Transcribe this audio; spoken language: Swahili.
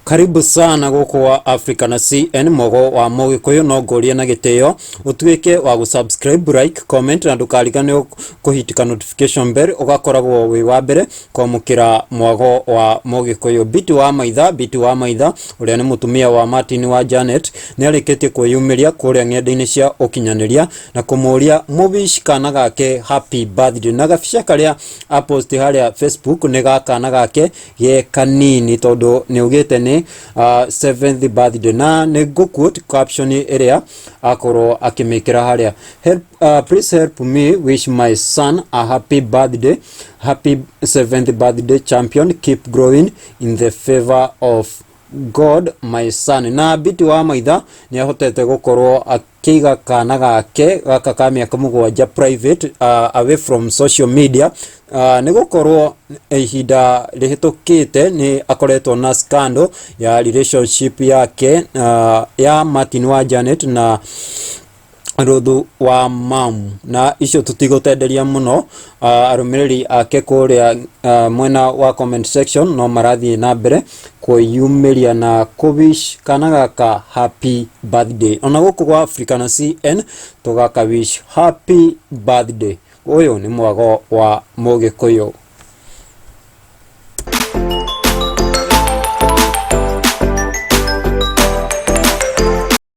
Karibu sana guku wa Africa na CN mogo wa mugikuyu no ngoria na giteo utuike wa gusubscribe, like, comment na ndukarigane kuhitika notification bell ugakoragwo wi wa mbere kwamukira mwago wa mugikuyu. Biti wa maitha uria ni mutumia wa Martin wa Janet ni areketie kwiyumiria kuria ng'enda-ini cia ukinyaniria na kumuria mubish kana gake happy birthday na gaficha karia apost haria Facebook ni gakana gake ye kanini tondu ni ugite ni 7th birthday na ne go quote caption area akoro akimekera haria help, please help me wish my son a happy birthday, happy 7th birthday champion, keep growing in the favor of God my son. Na Biti wa maitha ni ahotete gukorwo akiga kana gake gaka ka miaka mugwanja private away from social media ni gukorwo ihinda rihitukite ni akoretwo na scandal ya relationship yake ya Martin wa Janet na Ruth wa mamu na icio tutigotenderia muno arumiriri ake kuria mwena wa comment section no marathi na mbere kwiyumiria na kubish kana gaka happy birthday ona guku kwa Africa na CN tugaka wish happy birthday. Uyu ni mwago wa mugikuyu.